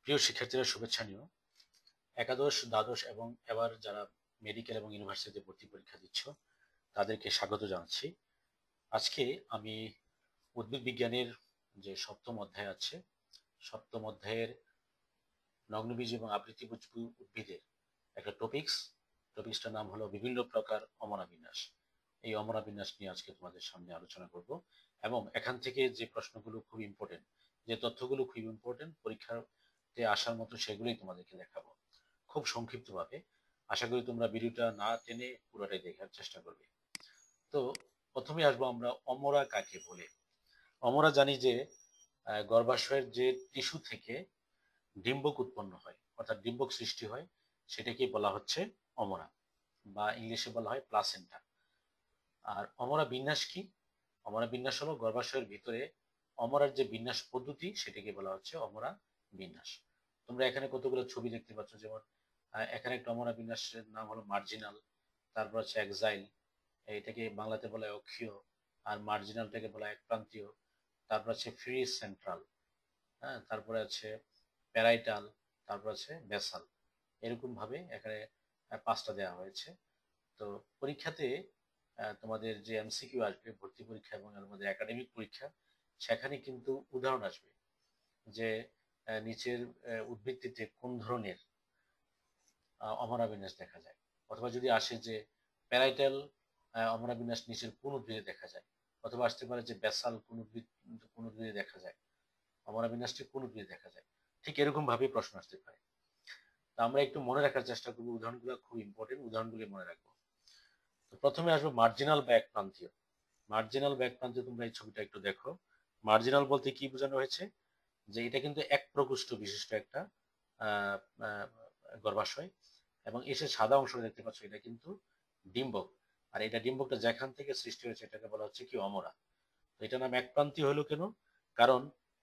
প্রিয় শিক্ষার্থীরা, শুভেচ্ছা নিও। একাদশ, দ্বাদশ এবং এবার যারা মেডিকেল এবং ইউনিভার্সিটিতে ভর্তি পরীক্ষা দিচ্ছ তাদেরকে স্বাগত জানাচ্ছি। আজকে আমি উদ্ভিদ বিজ্ঞানের যে সপ্তম অধ্যায় আছে, সপ্তম অধ্যায়ের নগ্নবীজ এবং আবৃতবীজ উদ্ভিদের একটা টপিক্সটার নাম হলো বিভিন্ন প্রকার অমরা বিন্যাস। এই অমরা বিন্যাস নিয়ে আজকে তোমাদের সামনে আলোচনা করব এবং এখান থেকে যে প্রশ্নগুলো খুব ইম্পর্টেন্ট, যে তথ্যগুলো খুব ইম্পর্টেন্ট পরীক্ষাতে আসার মতো, সেগুলোই তোমাদেরকে দেখাবো খুব সংক্ষিপ্তভাবে। আশা করি তোমরা ভিডিওটা না টেনে পুরোটাই দেখার চেষ্টা করবে। তো প্রথমে আসবো আমরা অমরা কাকে বলে। অমরা জানি যে গর্ভাশয়ের যে টিস্যু থেকে ডিম্বক উৎপন্ন হয়, অর্থাৎ ডিম্বক সৃষ্টি হয়, সেটাকে বলা হচ্ছে অমরা, বা ইংলিশে বলা হয় প্লাসেন্টা। আর অমরা বিন্যাস কি? অমরা বিন্যাস হলো গর্ভাশয়ের ভিতরে অমরার যে বিন্যাস পদ্ধতি, সেটাকে বলা হচ্ছে অমরা বিন্যাস। তোমরা এখানে কতগুলো ছবি দেখতে পাচ্ছ, যেমন এখানে একটা অমরা বিন্যাসের নাম হলো মার্জিনাল, তারপর হচ্ছে এক্সাইল, এটাকে বাংলাতে বলা হয় অক্ষীয়, আর মার্জিনালটাকে বলা হয় একপ্রান্তীয়, তারপর আছে ফ্রি সেন্ট্রাল, হ্যাঁ, তারপরে আছে প্যারাইটাল, তারপর আছে বেসাল। এরকম ভাবে এখানে পাঁচটা দেওয়া হয়েছে। তো পরীক্ষাতে তোমাদের যে এমসিকিউ আসবে, ভর্তি পরীক্ষা এবং আমাদের একাডেমিক পরীক্ষা, সেখানে কিন্তু উদাহরণ আসবে যে নিচের উদ্ভিদটিতে কোন ধরনের অমরা বিন্যাস দেখা যায়, অথবা যদি আসে যে প্যারাইটাল অমরা বিন্যাস নিচের কোন উদ্ভিদে দেখা যায়, অথবা আসতে পারে যে বেসাল কোন উদ্ভিদে দেখা যায়, অমরা বিন্যাসটি কোন উদ্ভিদে দেখা যায়। ঠিক এরকম ভাবে প্রশ্ন আসতে পারে। তা আমরা একটু মনে রাখার চেষ্টা করবো, উদাহরণগুলো খুব ইম্পর্টেন্ট, উদাহরণগুলি মনে রাখবো। তো প্রথমে আসবো মার্জিনাল বা একপ্রান্তীয়। মার্জিনাল বা একপ্রান্তীয়, তোমরা এই ছবিটা একটু দেখো। মার্জিনাল বলতে কি বোঝানো হয়েছে? যে এটা কিন্তু এক প্রকোষ্ঠ বিশিষ্ট একটা আহ, আহ, গর্ভাশয়, এবং এসে সাদা অংশ দেখতে পাচ্ছ, এটা কিন্তু ডিম্বক। আর এটা ডিম্বকটা যেখান থেকে সৃষ্টি হয়েছে এটাকে বলা হচ্ছে কি অমরা। তো এটা নাম একপ্রান্তীয় হলো কেন? কারণ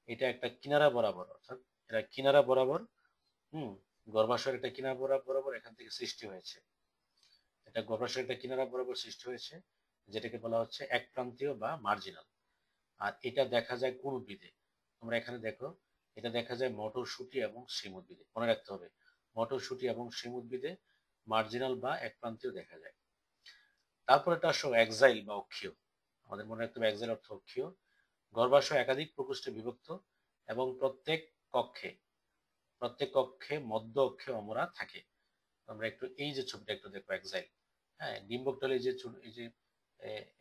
এটা একটা কিনারা বরাবর, অর্থাৎ এটা কিনারা বরাবর, হুম, গর্ভাশয়ের একটা কিনারা বরাবর এখান থেকে সৃষ্টি হয়েছে। এটা গর্ভাশয়ের একটা কিনারা বরাবর সৃষ্টি হয়েছে, যেটাকে বলা হচ্ছে একপ্রান্তীয় বা মার্জিনাল। আর এটা দেখা যায় কোন উদ্ভিদে? তোমরা এখানে দেখো, এটা দেখা যায় মটরশুঁটি এবং শিম উদ্ভিদে। মনে রাখতে হবে, মটরশুঁটি এবং শিম উদ্ভিদে মার্জিনাল বা একপ্রান্তীয় দেখা যায়। তারপর এটা আসো এক্সাইল বা অক্ষীয়। আমাদের মনে রাখতে হবে এক্সাইল অর্থ অক্ষীয়। গর্ভাশয় একাধিক প্রকোষ্ঠে বিভক্ত এবং প্রত্যেক কক্ষে মধ্য অক্ষে অমরা থাকে। আমরা একটু এই যে ছবিটা একটু দেখো, এক্সাইল, হ্যাঁ, ডিম্বকটা এই যে এই যে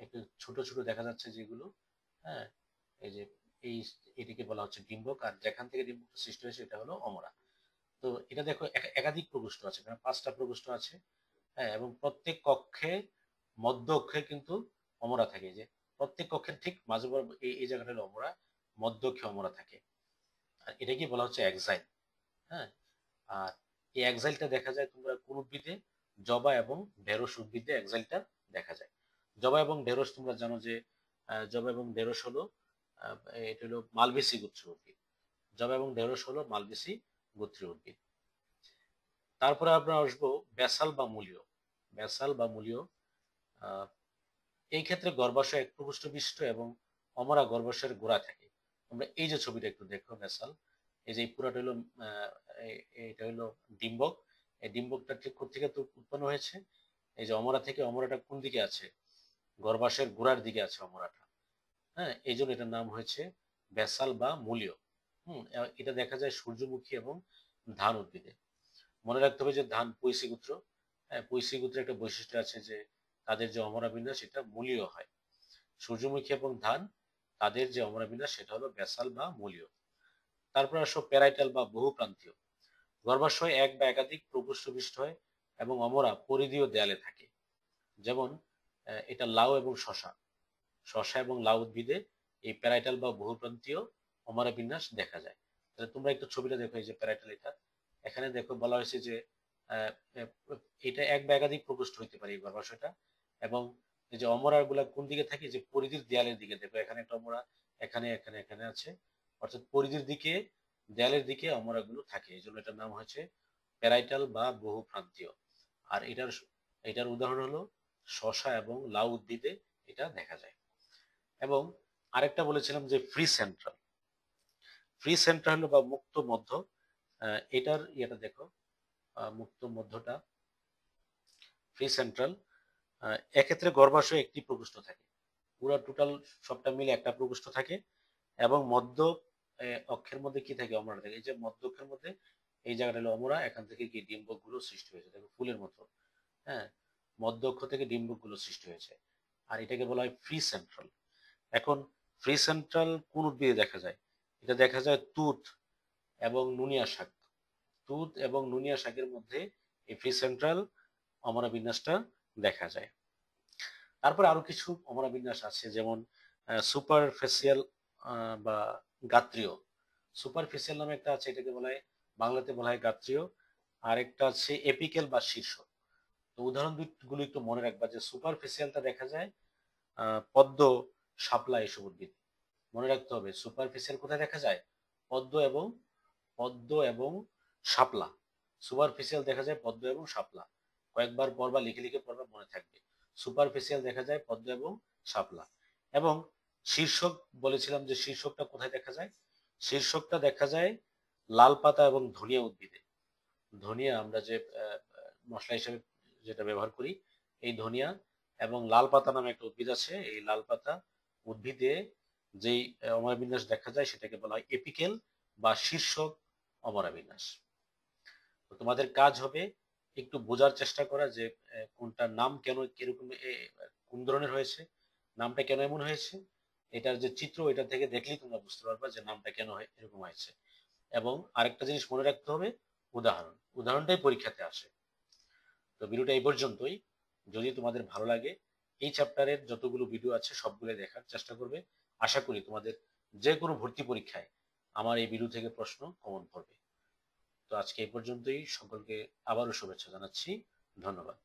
একটু ছোট ছোট দেখা যাচ্ছে যেগুলো, হ্যাঁ, এই যে এই এটিকে বলা হচ্ছে ডিম্বক, আর যেখান থেকে ডিম্বক সৃষ্টি হয়েছে এটা হলো অমরা। তো এটা দেখো একাধিক প্রকোষ্ঠ আছে, এখানে পাঁচটা প্রকোষ্ঠ আছে, হ্যাঁ, এবং প্রত্যেক কক্ষে মধ্য অক্ষে কিন্তু অমরা থাকে। যে প্রত্যেক কক্ষের ঠিক মাঝে বরাবর এই জায়গাটা হলো অমরা, মধ্য অক্ষে অমরা থাকে। আর এটাকে বলা হচ্ছে এক্সাইল। হ্যাঁ, আর এই এক্সাইলটা দেখা যায় তোমরা কোন উদ্ভিদে? জবা এবং ঢেঁড়স উদ্ভিদে এক্সাইলটা দেখা যায়। জবা এবং ঢেঁড়স তোমরা জানো যে জবা এবং ঢেঁড়স হলো এটা হলো মালবেসি গোত্রের উদ্ভিদ। জবা এবং ঢেঁড়স হলো মালবেসি গোত্রের উদ্ভিদ। তারপরে আমরা আসবো ব্যাসাল বা মূলীয়। ব্যাসাল বা মূলীয়, আহ, এই ক্ষেত্রে গর্ভাশয় এক প্রকোষ্ঠ বিশিষ্ট এবং অমরা গর্ভাশয়ের গোড়া থাকে। তোমরা এই যে ছবিটা একটু দেখো, ব্যাসাল, এই যে পুরাটা হলো এটা হলো ডিম্বক। এই ডিম্বকটা ঠিক কোথেকে তো উৎপন্ন হয়েছে? এই যে অমরা থেকে। অমরাটা কোন দিকে আছে? গর্ভাশয়ের গোড়ার দিকে আছে অমরাটা। হ্যাঁ, এই জন্য এটার নাম হয়েছে ব্যাসাল বা মূলীয়। এটা দেখা যায় সূর্যমুখী এবং ধান উদ্ভিদে। মনে রাখতে হবে যে ধান পৈশী গোত্র। হ্যাঁ, পৈশী গোত্রের একটা বৈশিষ্ট্য আছে যে তাদের যে অমরা বিন্যাস সেটা মূলীয় হয়। সূর্যমুখী এবং ধান, তাদের যে অমরা বিন্যাস সেটা হলো ব্যাসাল বা মূলীয়। তারপর আসো প্যারাইটাল বা বহুপ্রান্তীয়। গর্ভাশয় এক বা একাধিক প্রকোষ্ঠ বিশিষ্ট হয় এবং অমরা পরিধীয় দেয়ালে থাকে। যেমন এটা লাউ এবং শশা, শশা এবং লাউ উদ্ভিদে এই প্যারাইটাল বা বহুপ্রান্তীয় অমরা বিন্যাস দেখা যায়। তাহলে তোমরা একটু ছবিটা দেখো, এই যে প্যারাইটাল, এটা এখানে দেখো বলা হয়েছে যে আহ, এটা এক বা একাধিক প্রকোষ্ঠ হইতে পারে এই গর্ভাশয়টা। এবং এই যে অমরা গুলা কোন দিকে থাকে? যে পরিধির দেয়ালের দিকে। দেখো এখানে একটা অমরা, এখানে এখানে এখানে আছে, অর্থাৎ পরিধির দিকে, দেয়ালের দিকে অমরা গুলো থাকে। এই জন্য এটার নাম হচ্ছে প্যারাইটাল বা বহুপ্রান্তীয়। আর এটার উদাহরণ হলো শশা এবং লাউ উদ্ভিদে এটা দেখা যায়। এবং আরেকটা বলেছিলাম যে ফ্রি সেন্ট্রাল। ফ্রি সেন্ট্রাল বা মুক্ত মধ্য। এটার ইয়েটা দেখো, মুক্ত মধ্যটা ফ্রি সেন্ট্রাল। এক্ষেত্রে গর্ভাশয়ে একটি প্রকোষ্ঠ থাকে, পুরো টোটাল সবটা মিলে একটা প্রকোষ্ঠ থাকে, এবং মধ্য অক্ষের মধ্যে কি থাকে, অমরা থাকে। এই যে মধ্য অক্ষের মধ্যে এই জায়গাটা হলো অমরা, এখান থেকে কি ডিম্বক গুলো সৃষ্টি হয়েছে, দেখো ফুলের মতো। হ্যাঁ, মধ্য অক্ষ থেকে ডিম্বক গুলো সৃষ্টি হয়েছে, আর এটাকে বলা হয় ফ্রি সেন্ট্রাল। এখন ফ্রি সেন্ট্রাল কোন উদ্ভিদে দেখা যায়? এটা দেখা যায় তুত এবং নুনিয়া শাক। তুত এবং নুনিয়া শাকের মধ্যে এই ফ্রি সেন্ট্রাল অমরা বিন্যাসটা দেখা যায়। তারপরে আরো কিছু অমরা বিন্যাস আছে, যেমন সুপারফেসিয়াল বা গাত্রীয়। সুপারফিসিয়াল নামে একটা আছে, এটাকে বলা হয়, বাংলাতে বলা হয় গাত্রীয়। আর একটা আছে এপিক্যাল বা শীর্ষ। তো উদাহরণ গুলো একটু মনে রাখবা, যে সুপারফিসিয়ালটা দেখা যায় পদ্ম, শাপলা এসব উদ্ভিদ। মনে রাখতে হবে সুপারফিসিয়াল কোথায় দেখা যায়? পদ্ম এবং শাপলা। সুপারফিসিয়াল দেখা যায় পদ্ম এবং শাপলা। কয়েকবার পড়বা, লিখে লিখে পড়বা, মনে থাকবে। সুপারফিসিয়াল দেখা যায় পদ্ম এবং শাপলা। এবং শীর্ষক বলেছিলাম, যে শীর্ষকটা কোথায় দেখা যায়? শীর্ষকটা দেখা যায় লাল পাতা এবং ধনিয়া উদ্ভিদে। ধনিয়া আমরা যে মশলা হিসেবে যেটা ব্যবহার করি, এই ধনিয়া এবং লাল পাতা নামে একটা উদ্ভিদ আছে, এই লাল পাতা উদ্ভিদে যেই অমরা বিন্যাস দেখা যায় সেটাকে বলা হয় এপিক্যাল বা শীর্ষক অমরা বিন্যাস। তো তোমাদের কাজ হবে একটু বোঝার চেষ্টা করা, যে কোনটার নাম কেন কিরকম, কোন ধরনের হয়েছে, নামটা কেন এমন হয়েছে। এটার যে চিত্র, এটা থেকে দেখলেই তোমরা বুঝতে পারবা যে নামটা কেন এরকম হয়েছে। এবং আরেকটা জিনিস মনে রাখতে হবে, উদাহরণটাই পরীক্ষাতে আসে। তো ভিডিওটা এই পর্যন্তই। যদি তোমাদের ভালো লাগে, এই চ্যাপ্টারের যতগুলো ভিডিও আছে সবগুলো দেখার চেষ্টা করবে। আশা করি তোমাদের যে কোনো ভর্তি পরীক্ষায় আমার এই ভিডিও থেকে প্রশ্ন কমন পড়বে। তো আজকে এই পর্যন্তই, সকলকে আবারও শুভেচ্ছা জানাচ্ছি। ধন্যবাদ।